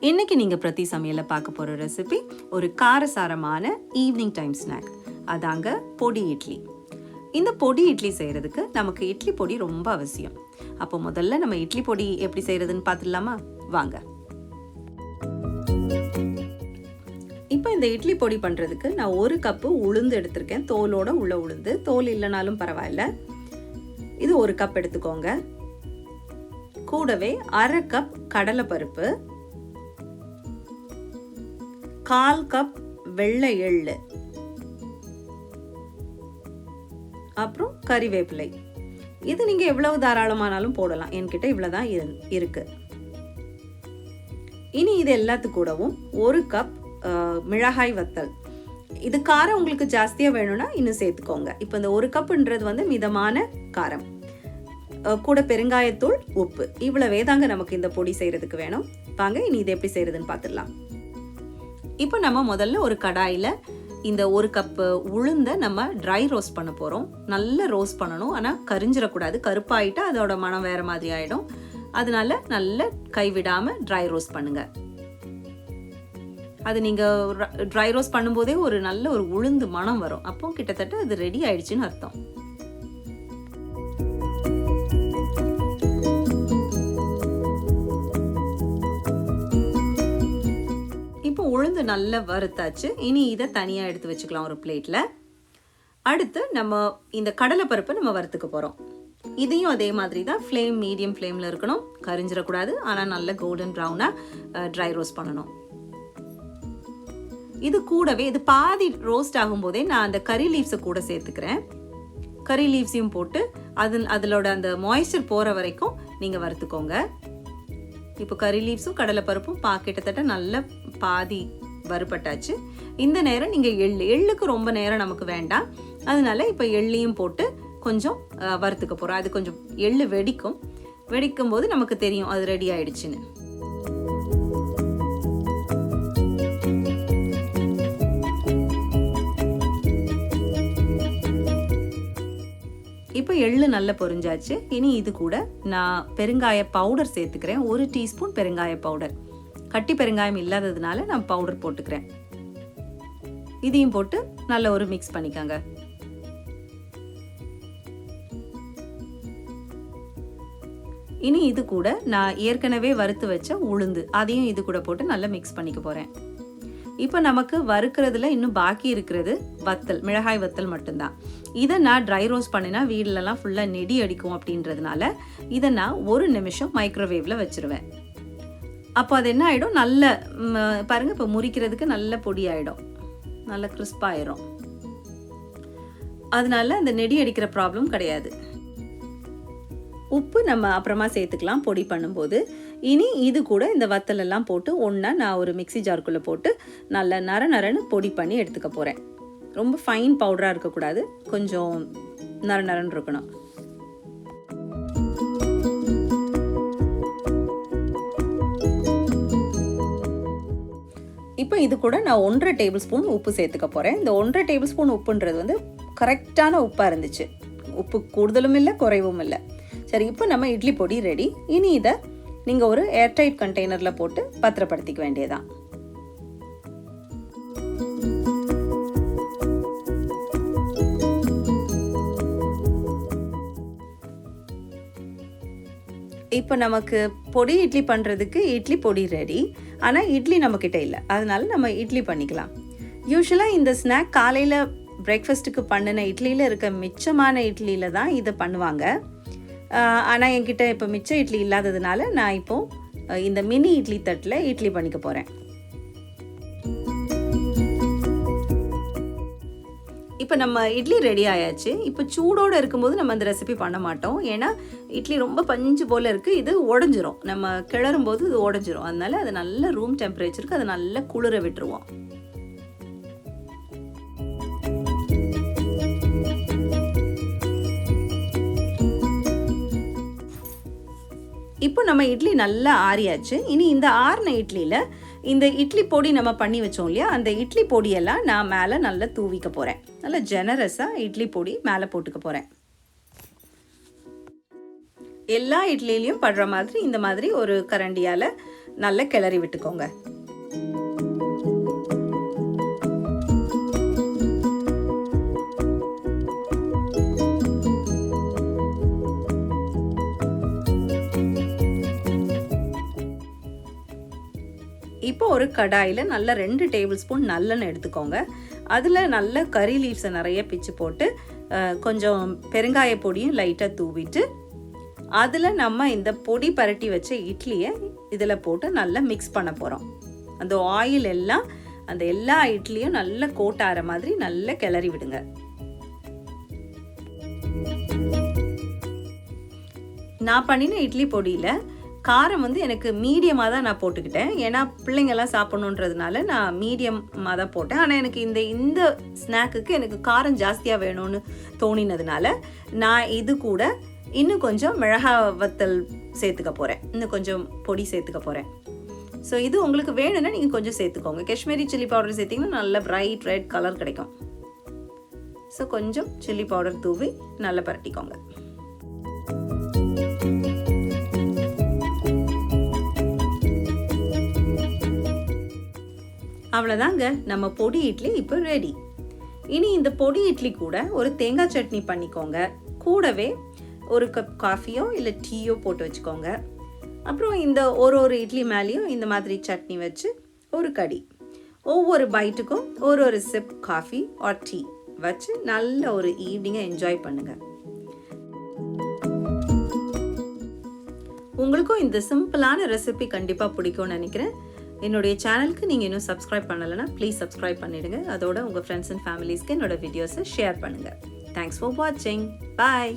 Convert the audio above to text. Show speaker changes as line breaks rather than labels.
இன்னைக்கு நீங்கள் பிரதி சமையலில் பார்க்க போகிற ரெசிபி ஒரு காரசாரமான ஈவினிங் டைம் ஸ்நாக். அதாங்க பொடி இட்லி. இந்த பொடி இட்லி செய்கிறதுக்கு நமக்கு இட்லி பொடி ரொம்ப அவசியம். அப்போ முதல்ல நம்ம இட்லி பொடி எப்படி செய்கிறதுன்னு பார்த்துடலாமா? வாங்க. இப்போ இந்த இட்லி பொடி பண்ணுறதுக்கு நான் 1 கப்பு உளுந்து எடுத்திருக்கேன். தோலோட உள்ள உளுந்து, தோல் இல்லைனாலும் பரவாயில்ல. இது 1 கப் எடுத்துக்கோங்க. கூடவே 1/2 கப் கடலைப்பருப்பு, 1/4 கப் வெள்ளை எள்ளு, அப்புறம் கறிவேப்பிலை. இது நீங்க எவ்வளவு தாராளமானாலும் போடலாம். என்கிட்ட இவ்வளவுதான் இருக்கு. இனி இது எல்லாத்துக்கு கூடவும் 1 கப் மிளகாய் வத்தல். இது காரம் உங்களுக்கு ஜாஸ்தியா வேணும்னா இன்னும் சேர்த்துக்கோங்க. இப்போ இந்த 1 கப்ன்றது வந்து மிதமான காரம். கூட பெருங்காயத்தூள், உப்பு, இவ்வளவே தாங்க நமக்கு இந்த பொடி செய்யறதுக்கு வேணும். வாங்க இனி இது எப்படி செய்யறதுன்னு பார்த்துடலாம். இப்போ நம்ம முதல்ல ஒரு கடாயில் இந்த 1 கப்பு உளுந்தை நம்ம ட்ரை ரோஸ்ட் பண்ண போகிறோம். நல்லா ரோஸ்ட் பண்ணணும், ஆனால் கரிஞ்சிடக்கூடாது. கருப்பாயிட்டா அதோட மனம் வேறு மாதிரி ஆகிடும். அதனால நல்ல கைவிடாமல் ட்ரை ரோஸ்ட் பண்ணுங்க. அது நீங்கள் ட்ரை ரோஸ்ட் பண்ணும்போதே ஒரு நல்ல ஒரு உளுந்து மனம் வரும். அப்போ கிட்டத்தட்ட அது ரெடி ஆயிடுச்சுன்னு அர்த்தம். உளுந்து நல்லா வறுத்தாச்சு. இனி இதை தனியாக எடுத்து வச்சுக்கலாம் ஒரு பிளேட்டில். அடுத்து நம்ம இந்த கடலைப்பருப்பை நம்ம வறுத்துக்க போகிறோம். இதையும் அதே மாதிரி தான் மீடியம் ஃப்ளேமில் இருக்கணும். கரிஞ்சிடக்கூடாது, ஆனால் நல்ல கோல்டன் ப்ரௌனாக ட்ரை ரோஸ்ட் பண்ணணும். இது கூடவே இது பாதி ரோஸ்ட் ஆகும்போதே நான் அந்த கறி லீவ்ஸை கூட சேர்த்துக்கிறேன். கறி லீவ்ஸையும் போட்டு அதோட அந்த மாய்ஸ்சர் போகிற வரைக்கும் நீங்கள் வறுத்துக்கோங்க. இப்போ கறி லீவ்ஸும் கடலைப்பருப்பும் கிட்டத்தட்ட நல்ல பாதி வறுபட்டாச்சு. இந்த நேரம் நீங்கள் எள்ளுக்கு ரொம்ப நேரம் நமக்கு வேண்டாம். அதனால இப்போ எள்ளையும் போட்டு கொஞ்சம் வறுத்துக்க போகிறோம். அது கொஞ்சம் எள்ளு வெடிக்கும் போது நமக்கு தெரியும் அது ரெடி ஆயிடுச்சுன்னு. இப்போ எள்ளு நல்லா பொரிஞ்சாச்சு. இனி இது கூட நான் பெருங்காய பவுடர் சேர்த்துக்கிறேன். 1 டீஸ்பூன் பெருங்காய பவுடர். கட்டி பெருங்காயம் இல்லாததுனால நான் பவுடர் போட்டுக்கிறேன். இதையும் போட்டு நல்ல ஒரு மிக்ஸ் பண்ணிக்கோங்க. இனி இது கூட நான் ஏற்கனவே வறுத்து வச்ச உளுந்து, அதையும் இது கூட போட்டு நல்லா மிக்ஸ் பண்ணிக்க போறேன். இப்போ நமக்கு வறுக்கிறதுல இன்னும் பாக்கி இருக்கிறது வத்தல், மிளகாய் வத்தல் மட்டும்தான். இதை நான் ட்ரை ரோஸ்ட் பண்ணினா வீடுலலாம் ஃபுல்லாக நெடி அடிக்கும். அப்படின்றதுனால இதை நான் 1 நிமிஷம் மைக்ரோவேவில் வச்சுருவேன். அப்போ அது என்ன ஆகிடும், நல்ல பாருங்கள், இப்போ முறிக்கிறதுக்கு நல்ல பொடி ஆகிடும், நல்ல கிறிஸ்பாயிரும். அதனால அந்த நெடி அடிக்கிற ப்ராப்ளம் கிடையாது. உப்பு நம்ம அப்புறமா சேர்த்துக்கலாம் பொடி பண்ணும்போது. இனி இது கூட இந்த வத்தல் எல்லாம் போட்டு ஒன்றா நான் ஒரு மிக்ஸி ஜார்க்குள்ளே போட்டு நல்லா நரன்னு பொடி பண்ணி எடுத்துக்க போகிறேன். ரொம்ப ஃபைன் பவுடராக இருக்கக்கூடாது, கொஞ்சம் நரன்னு இருக்கணும். இப்போ இது கூட நான் 1.5 டேபிள் ஸ்பூன் உப்பு சேர்த்துக்க போகிறேன். இந்த 1.5 டேபிள் ஸ்பூன் உப்புன்றது வந்து கரெக்டான உப்பாக இருந்துச்சு. உப்பு கூடுதலும் இல்லை, குறைவும் இல்லை. சரி, இப்போ நம்ம இட்லி பொடி ரெடி. இனி இதை நீங்கள் ஒரு ஏர்டைட் கண்டெய்னரில் போட்டு பத்திரப்படுத்திக்க வேண்டியதான். இப்போ நமக்கு பொடி இட்லி பண்ணுறதுக்கு இட்லி பொடி ரெடி. ஆனால் இட்லி நம்மக்கிட்ட இல்லை, அதனால நம்ம இட்லி பண்ணிக்கலாம். யூஸ்வலாக இந்த ஸ்நாக் காலையில் பிரேக்ஃபாஸ்ட்டுக்கு பண்ணின இட்லியில் இருக்க மிச்சமான இட்லியில் தான் இதை பண்ணுவாங்க. ஆனால் என்கிட்ட இப்போ மிச்ச இட்லி இல்லாததுனால நான் இப்போது இந்த மினி இட்லி தட்டில் இட்லி பண்ணிக்க போகிறேன். இப்போ நம்ம இட்லி ரெடி ஆயாச்சு. இப்போ சூடோடு இருக்கும்போது நம்ம அந்த ரெசிபி பண்ண மாட்டோம். ஏன்னா இட்லி ரொம்ப பஞ்சு போல் இருக்குது, இது உடஞ்சிரும். நம்ம கிளறும் போது இது உடஞ்சிரும். அதனால அது நல்ல ரூம் டெம்பரேச்சருக்கு அதை நல்லா குளிர விட்டுருவோம். இப்போ நம்ம இட்லி நல்லா ஆறியாச்சு. இனி இந்த ஆறின இட்லியில் இந்த இட்லி பொடி நம்ம பண்ணி வச்சோம் இல்லையா, அந்த இட்லி பொடியெல்லாம் நான் மேலே நல்லா தூவிக்க போகிறேன். நல்லா ஜெனரஸாக இட்லி பொடி மேலே போட்டுக்க போகிறேன். எல்லா இட்லிலையும் படுற மாதிரி இந்த மாதிரி ஒரு கரண்டியால் நல்லா கிளறி விட்டுக்கோங்க. இப்போ ஒரு கடாயில் நல்ல 2 டேபிள் ஸ்பூன் நல்லெண்ணெய் எடுத்துக்கோங்க. அதில் நல்ல கறி லீவ்ஸை நிறைய பிச்சு போட்டு கொஞ்சம் பெருங்காய பொடியும் லைட்டாக தூவிட்டு அதில் நம்ம இந்த பொடி பரட்டி வச்ச இட்லியை இதில் போட்டு நல்லா மிக்ஸ் பண்ண போகிறோம். அந்த ஆயில் எல்லாம் அந்த எல்லா இட்லியும் நல்லா கோட் ஆகிற மாதிரி நல்லா கிளறி விடுங்க. நான் பண்ணின இட்லி பொடியில் காரம் வந்து எனக்கு மீடியமாக தான் நான் போட்டுக்கிட்டேன். ஏன்னா பிள்ளைங்கள்லாம் சாப்பிட்ணுன்றதுனால நான் மீடியமாக தான் போட்டேன். ஆனால் எனக்கு இந்த ஸ்நாக்குக்கு எனக்கு காரம் ஜாஸ்தியாக வேணும்னு தோணினதுனால நான் இது கூட இன்னும் கொஞ்சம் மிளகா வத்தல் சேர்த்துக்க போகிறேன். இன்னும் கொஞ்சம் பொடி சேர்த்துக்க போகிறேன். ஸோ இது உங்களுக்கு வேணும்னா நீங்கள் கொஞ்சம் சேர்த்துக்கோங்க. காஷ்மீரி சில்லி பவுடர் சேர்த்திங்கன்னா நல்ல பிரைட் ரெட் கலர் கிடைக்கும். ஸோ கொஞ்சம் சில்லி பவுடர் தூவி நல்லா பரட்டிக்கோங்க. அவ்வளோதாங்க, நம்ம பொடி இட்லி இப்போ ரெடி. இனி இந்த பொடி இட்லி கூட ஒரு தேங்காய் சட்னி பண்ணிக்கோங்க. கூடவே ஒரு கப் காஃபியோ இல்லை டீயோ போட்டு வச்சுக்கோங்க. அப்புறம் இந்த ஒரு இட்லி மேலேயும் இந்த மாதிரி சட்னி வச்சு ஒரு கடி, ஒவ்வொரு பைட்டுக்கும் ஒரு சிப் காஃபி ஆர் டீ வச்சு நல்ல ஒரு ஈவினிங்கை என்ஜாய் பண்ணுங்கள். உங்களுக்கும் இந்த சிம்பிளான ரெசிபி கண்டிப்பாக பிடிக்கும்னு நினைக்கிறேன். என்னுடைய சேனலுக்கு நீங்கள் இன்னும் சப்ஸ்கிரைப் பண்ணலைன்னா ப்ளீஸ் சப்ஸ்கிரைப் பண்ணிவிடுங்க. அதோட உங்கள் ஃப்ரெண்ட்ஸ் அண்ட் ஃபேமிலிஸ்க்கு என்னோட வீடியோஸை ஷேர் பண்ணுங்கள். தேங்க்ஸ் ஃபார் வாட்சிங். பாய்.